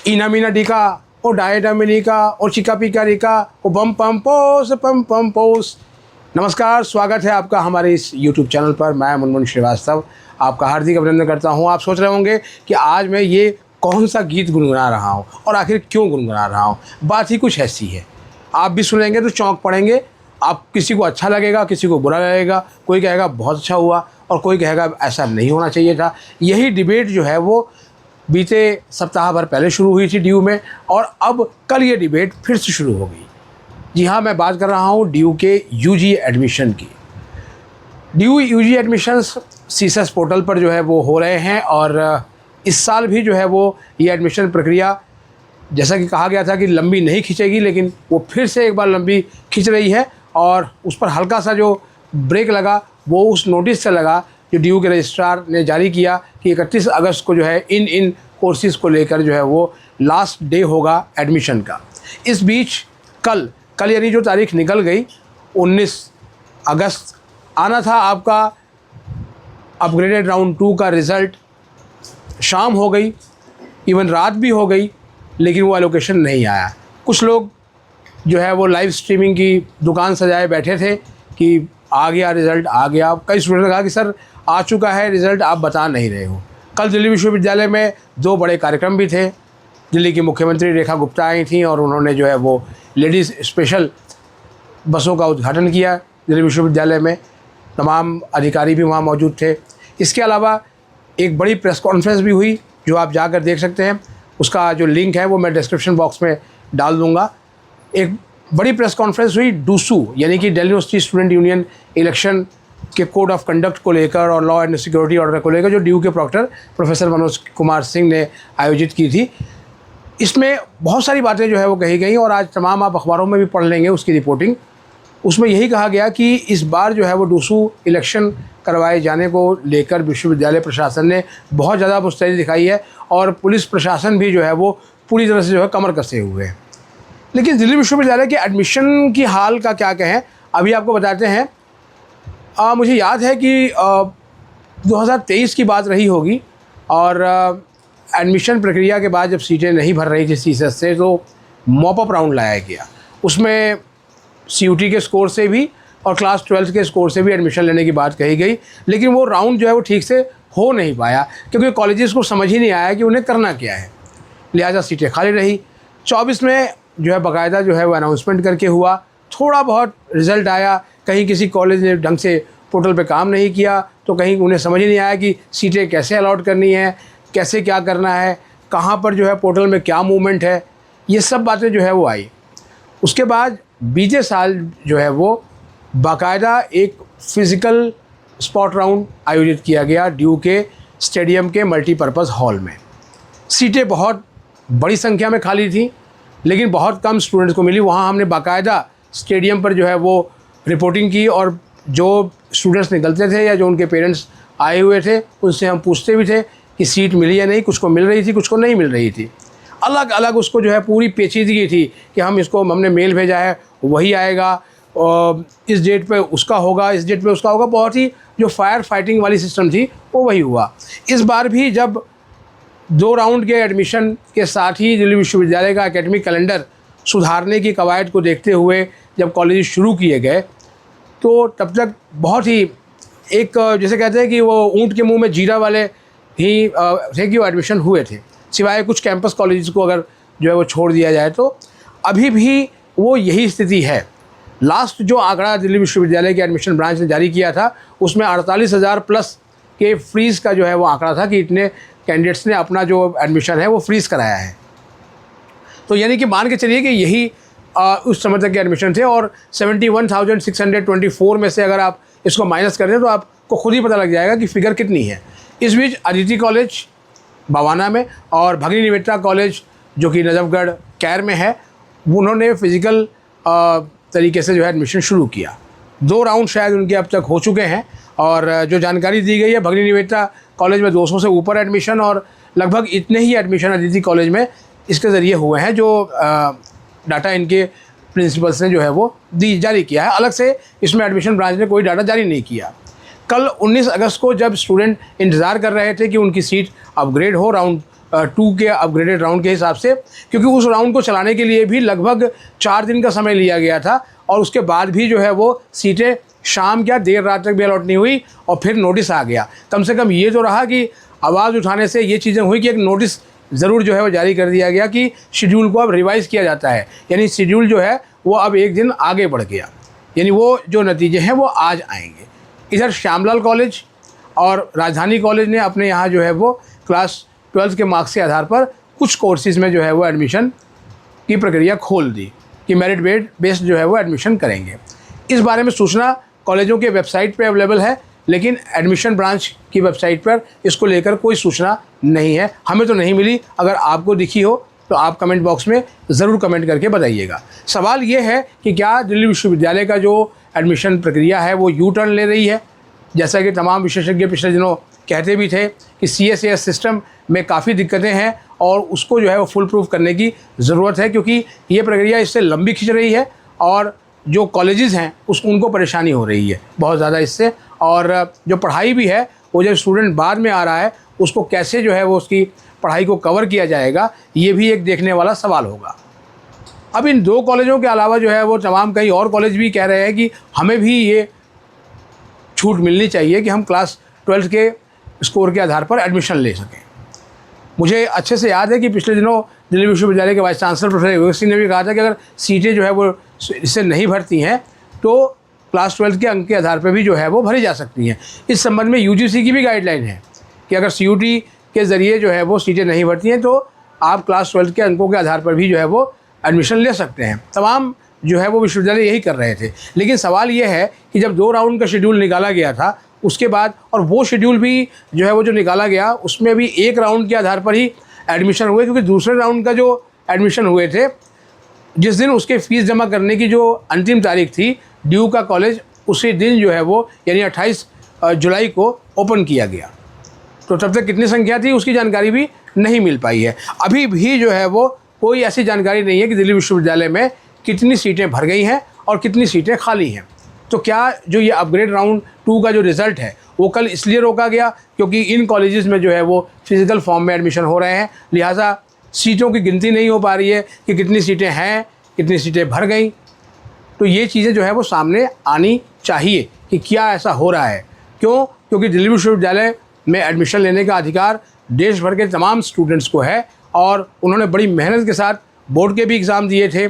इना मीना डिका ओ डायडा मिनिका ओ चिका पिका रिका ओ बम पम पोस। नमस्कार, स्वागत है आपका हमारे इस YouTube चैनल पर। मैं मुनमुन श्रीवास्तव आपका हार्दिक अभिनंदन करता हूं। आप सोच रहे होंगे कि आज मैं ये कौन सा गीत गुनगुना रहा हूं और आखिर क्यों गुनगुना रहा हूं। बात ही कुछ ऐसी है, आप भी सुनेंगे तो चौंक पड़ेंगे। आप किसी को अच्छा लगेगा, किसी को बुरा लगेगा, कोई कहेगा बहुत अच्छा हुआ और कोई कहेगा ऐसा नहीं होना चाहिए था। यही डिबेट जो है वो बीते सप्ताह भर पहले शुरू हुई थी ड्यू में, और अब कल ये डिबेट फिर से शुरू हो गई। जी हाँ, मैं बात कर रहा हूँ ड्यू के यूजी एडमिशन की। DU UG admissions CSAS portal पर जो है वो हो रहे हैं, और इस साल भी जो है वो ये एडमिशन प्रक्रिया, जैसा कि कहा गया था कि लंबी नहीं खींचेगी, लेकिन वो फिर से एक बार लंबी खींच रही है। और उस पर हल्का सा जो ब्रेक लगा वो उस नोटिस से लगा जो ड्यू के रजिस्ट्रार ने जारी किया कि 31 अगस्त को जो है इन कोर्सेज़ को लेकर जो है वो लास्ट डे होगा एडमिशन का। इस बीच कल यानी जो तारीख निकल गई 19 अगस्त, आना था आपका अपग्रेडेड राउंड 2 का रिज़ल्ट। शाम हो गई, इवन रात भी हो गई, लेकिन वो एलोकेशन नहीं आया। कुछ लोग जो है वो लाइव स्ट्रीमिंग की दुकान सजाए बैठे थे कि आ गया रिज़ल्ट, आ गया। कई स्टूडेंट ने कहा कि सर आ चुका है रिज़ल्ट, आप बता नहीं रहे हो। कल दिल्ली विश्वविद्यालय में 2 बड़े कार्यक्रम भी थे। दिल्ली की मुख्यमंत्री रेखा गुप्ता आई थी और उन्होंने जो है वो लेडीज़ स्पेशल बसों का उद्घाटन किया दिल्ली विश्वविद्यालय में। तमाम अधिकारी भी वहाँ मौजूद थे। इसके अलावा एक बड़ी प्रेस कॉन्फ्रेंस भी हुई जो आप जाकर देख सकते हैं। उसका जो लिंक है वो मैं डिस्क्रिप्शन बॉक्स में डाल दूँगा। एक बड़ी प्रेस कॉन्फ्रेंस हुई डूसू यानी कि Delhi university student union election के कोड ऑफ कंडक्ट को लेकर और लॉ एंड सिक्योरिटी ऑर्डर को लेकर, जो ड्यू के प्रॉक्टर प्रोफेसर मनोज कुमार सिंह ने आयोजित की थी। इसमें बहुत सारी बातें जो है वो कही गई और आज तमाम आप अखबारों में भी पढ़ लेंगे उसकी रिपोर्टिंग। उसमें यही कहा गया कि इस बार जो है वो डूसू इलेक्शन करवाए जाने को लेकर विश्वविद्यालय प्रशासन ने बहुत ज़्यादा मुस्तैदी दिखाई है और पुलिस प्रशासन भी जो है वो पूरी तरह से जो है कमर कसे हुए हैं। लेकिन दिल्ली विश्वविद्यालय के एडमिशन की हाल का क्या कहें, अभी आपको बताते हैं। मुझे याद है कि 2023 की बात रही होगी और एडमिशन प्रक्रिया के बाद जब सीटें नहीं भर रही थी सीसेस से, तो मॉपअप राउंड लाया गया। उसमें CUT के स्कोर से भी और क्लास 12 के स्कोर से भी एडमिशन लेने की बात कही गई, लेकिन वो राउंड जो है वो ठीक से हो नहीं पाया क्योंकि कॉलेजेस को समझ ही नहीं आया कि उन्हें करना क्या है, लिहाजा सीटें खाली रही। 24 में जो है बाकायदा जो है वो अनाउंसमेंट करके हुआ। थोड़ा बहुत रिज़ल्ट आया, कहीं किसी कॉलेज ने ढंग से पोर्टल पे काम नहीं किया, तो कहीं उन्हें समझ ही नहीं आया कि सीटें कैसे अलॉट करनी है, कैसे क्या करना है, कहाँ पर जो है पोर्टल में क्या मूवमेंट है, ये सब बातें जो है वो आई। उसके बाद बीते साल जो है वो बाकायदा एक फ़िज़िकल स्पॉट राउंड आयोजित किया गया ड्यू के स्टेडियम के मल्टीपर्पज़ हॉल में। सीटें बहुत बड़ी संख्या में खाली थी, लेकिन बहुत कम स्टूडेंट्स को मिली। वहाँ हमने बाकायदा स्टेडियम पर जो है वो रिपोर्टिंग की और जो स्टूडेंट्स निकलते थे या जो उनके पेरेंट्स आए हुए थे उनसे हम पूछते भी थे कि सीट मिली या नहीं। कुछ को मिल रही थी, कुछ को नहीं मिल रही थी। अलग अलग उसको जो है पूरी पेचीदगी थी कि हमने मेल भेजा है वही आएगा, और इस डेट पे उसका होगा, इस डेट पे उसका होगा। बहुत ही जो फायर फाइटिंग वाली सिस्टम थी वो वही हुआ। इस बार भी जब 2 राउंड के एडमिशन के साथ ही दिल्ली विश्वविद्यालय का एकेडमिक कैलेंडर सुधारने की कवायद को देखते हुए जब कॉलेज शुरू किए गए, तो तब तक बहुत ही एक जैसे कहते हैं कि वो ऊँट के मुंह में जीरा वाले ही थे कि वो एडमिशन हुए थे, सिवाय कुछ कैंपस कॉलेज को अगर जो है वो छोड़ दिया जाए तो अभी भी वो यही स्थिति है। लास्ट जो आंकड़ा दिल्ली विश्वविद्यालय के एडमिशन ब्रांच ने जारी किया था उसमें 48,000 प्लस के फ्रीज़ का जो है वो आंकड़ा था कि इतने कैंडिडेट्स ने अपना जो एडमिशन है वो फ्रीज़ कराया है। तो यानी कि मान के चलिए कि यही उस समय तक के एडमिशन थे, और 71,624 में से अगर आप इसको माइनस करें तो आपको खुद ही पता लग जाएगा कि फ़िगर कितनी है। इस बीच अदिति कॉलेज बवाना में और भगिनी निवेदिता कॉलेज जो कि नजफगढ़ कैर में है, उन्होंने फ़िज़िकल तरीके से जो है एडमिशन शुरू किया। 2 राउंड शायद उनके अब तक हो चुके हैं, और जो जानकारी दी गई है भगिनी निवेदिता कॉलेज में 200 से ऊपर एडमिशन और लगभग इतने ही एडमिशन अदिति कॉलेज में इसके ज़रिए हुए हैं जो डाटा इनके प्रिंसिपल्स ने जो है वो जारी किया है। अलग से इसमें एडमिशन ब्रांच ने कोई डाटा जारी नहीं किया। कल 19 अगस्त को जब स्टूडेंट इंतज़ार कर रहे थे कि उनकी सीट अपग्रेड हो राउंड 2 के अपग्रेडेड राउंड के हिसाब से, क्योंकि उस राउंड को चलाने के लिए भी लगभग 4 दिन का समय लिया गया था और उसके बाद भी जो है वो सीटें शाम क्या देर रात तक भी अलॉट नहीं हुई और फिर नोटिस आ गया। कम से कम ये तो रहा कि आवाज़ उठाने से ये चीज़ें हुई कि एक नोटिस ज़रूर जो है वो जारी कर दिया गया कि शेड्यूल को अब रिवाइज़ किया जाता है, यानी शेड्यूल जो है वो अब एक दिन आगे बढ़ गया, यानी वो जो नतीजे हैं वो आज आएंगे। इधर श्यामलाल कॉलेज और राजधानी कॉलेज ने अपने यहाँ जो है वो क्लास 12 के मार्क्स के आधार पर कुछ कोर्सेज़ में जो है वो एडमिशन की प्रक्रिया खोल दी कि मेरिट बेस्ड जो है वो एडमिशन करेंगे। इस बारे में सूचना कॉलेजों के वेबसाइट पे अवेलेबल है, लेकिन एडमिशन ब्रांच की वेबसाइट पर इसको लेकर कोई सूचना नहीं है, हमें तो नहीं मिली। अगर आपको दिखी हो तो आप कमेंट बॉक्स में ज़रूर कमेंट करके बताइएगा। सवाल ये है कि क्या दिल्ली विश्वविद्यालय का जो एडमिशन प्रक्रिया है वो यू टर्न ले रही है, जैसा कि तमाम विशेषज्ञ पिछले दिनों कहते भी थे कि CSAS सिस्टम में काफ़ी दिक्कतें हैं और उसको जो है वो फुल प्रूफ करने की ज़रूरत है, क्योंकि ये प्रक्रिया इससे लंबी खिंच रही है और जो कॉलेजेस हैं उनको परेशानी हो रही है बहुत ज़्यादा इससे। और जो पढ़ाई भी है वो जब स्टूडेंट बाद में आ रहा है उसको कैसे जो है वो उसकी पढ़ाई को कवर किया जाएगा, ये भी एक देखने वाला सवाल होगा। अब इन 2 कॉलेजों के अलावा जो है वो तमाम कई और कॉलेज भी कह रहे हैं कि हमें भी ये छूट मिलनी चाहिए कि हम क्लास 12 के स्कोर के आधार पर एडमिशन ले सकें। मुझे अच्छे से याद है कि पिछले दिनों दिल्ली विश्वविद्यालय के vice chancellor professor Yogesh Singh ने भी कहा था कि अगर सीटें जो है वो इससे नहीं भरती हैं तो क्लास 12 के अंक के आधार पर भी जो है वो भरी जा सकती हैं। इस संबंध में UGC की भी गाइडलाइन है कि अगर CUT के ज़रिए जो है वो सीटें नहीं भरती हैं तो आप क्लास 12 के अंकों के आधार पर भी जो है वो एडमिशन ले सकते हैं। तमाम जो है वो विश्वविद्यालय यही कर रहे थे, लेकिन सवाल ये है कि जब 2 राउंड का शेड्यूल निकाला गया था उसके बाद, और वो शेड्यूल भी जो है वो जो निकाला गया उसमें भी 1 राउंड के आधार पर ही एडमिशन हुए, क्योंकि दूसरे राउंड का जो एडमिशन हुए थे जिस दिन उसके फ़ीस जमा करने की जो अंतिम तारीख थी, ड्यू का कॉलेज उसी दिन जो है वो यानी 28 जुलाई को ओपन किया गया। तो तब तक कितनी संख्या थी उसकी जानकारी भी नहीं मिल पाई है। अभी भी जो है वो कोई ऐसी जानकारी नहीं है कि दिल्ली विश्वविद्यालय में कितनी सीटें भर गई हैं और कितनी सीटें खाली हैं। तो क्या जो ये अपग्रेड राउंड 2 का जो रिज़ल्ट है वो कल इसलिए रोका गया क्योंकि इन कॉलेजेस में जो है वो फिज़िकल फॉर्म में एडमिशन हो रहे हैं, लिहाजा सीटों की गिनती नहीं हो पा रही है कि कितनी सीटें हैं, कितनी सीटें भर गई। तो ये चीज़ें जो है वो सामने आनी चाहिए कि क्या ऐसा हो रहा है। क्यों? क्योंकि दिल्ली विश्वविद्यालय में एडमिशन लेने का अधिकार देश भर के तमाम स्टूडेंट्स को है और उन्होंने बड़ी मेहनत के साथ बोर्ड के भी एग्ज़ाम दिए थे,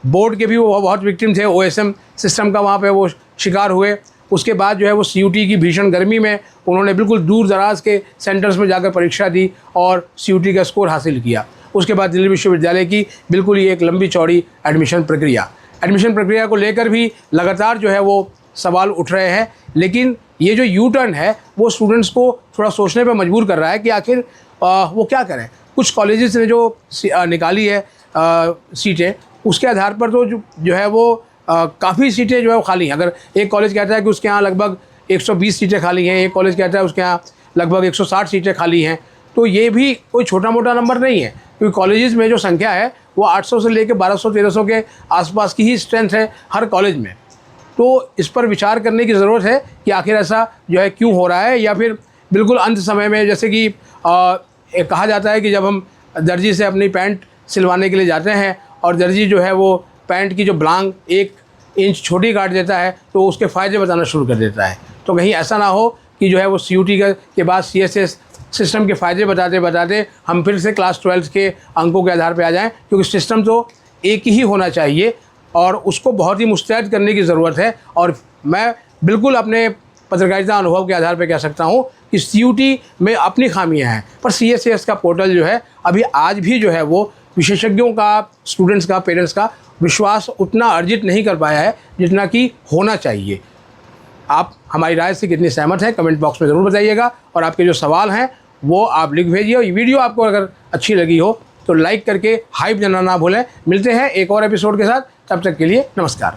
बोर्ड के भी वो बहुत विक्टिम थे, OSM सिस्टम का वहाँ पे वो शिकार हुए। उसके बाद जो है वो CUT की भीषण गर्मी में उन्होंने बिल्कुल दूर दराज के सेंटर्स में जाकर परीक्षा दी और CUT का स्कोर हासिल किया। उसके बाद दिल्ली विश्वविद्यालय की बिल्कुल ही एक लंबी चौड़ी एडमिशन प्रक्रिया को लेकर भी लगातार जो है वो सवाल उठ रहे हैं। लेकिन ये जो यू टर्न है वो स्टूडेंट्स को थोड़ा सोचने पर मजबूर कर रहा है कि आखिर वो क्या करें। कुछ कॉलेजेस ने जो निकाली है सीटें, उसके आधार पर तो जो है वो काफ़ी सीटें जो है वो खाली हैं। अगर एक कॉलेज कहता है कि उसके यहाँ लगभग 120 सीटें खाली हैं, एक कॉलेज कहता है उसके यहाँ लगभग 160 सीटें खाली हैं, तो ये भी कोई छोटा मोटा नंबर नहीं है, क्योंकि कॉलेजेस में जो संख्या है वो 800 से लेकर 1200-1300 के आसपास की ही स्ट्रेंथ है हर कॉलेज में। तो इस पर विचार करने की ज़रूरत है कि आखिर ऐसा जो है क्यों हो रहा है, या फिर बिल्कुल अंत समय में जैसे कि कहा जाता है कि जब हम दर्जी से अपनी पैंट सिलवाने के लिए जाते हैं और दर्जी जो है वो पैंट की जो ब्लांग 1 इंच छोटी काट देता है तो उसके फ़ायदे बताना शुरू कर देता है। तो कहीं ऐसा ना हो कि जो है वो CUT के बाद CSAS सिस्टम के फ़ायदे बताते हम फिर से क्लास 12 के अंकों के आधार पर आ जाएं, क्योंकि सिस्टम तो एक ही होना चाहिए और उसको बहुत ही मुस्तैद करने की ज़रूरत है। और मैं बिल्कुल अपने पत्रकारिता अनुभव के आधार पर कह सकता हूँ कि CUT में अपनी खामियां हैं, पर CSAS का पोर्टल जो है अभी आज भी जो है वो विशेषज्ञों का, स्टूडेंट्स का, पेरेंट्स का विश्वास उतना अर्जित नहीं कर पाया है जितना कि होना चाहिए। आप हमारी राय से कितनी सहमत हैं कमेंट बॉक्स में ज़रूर बताइएगा, और आपके जो सवाल हैं वो आप लिख भेजिए। और ये वीडियो आपको अगर अच्छी लगी हो तो लाइक करके हाइप देना ना भूलें। मिलते हैं एक और एपिसोड के साथ, तब तक के लिए नमस्कार।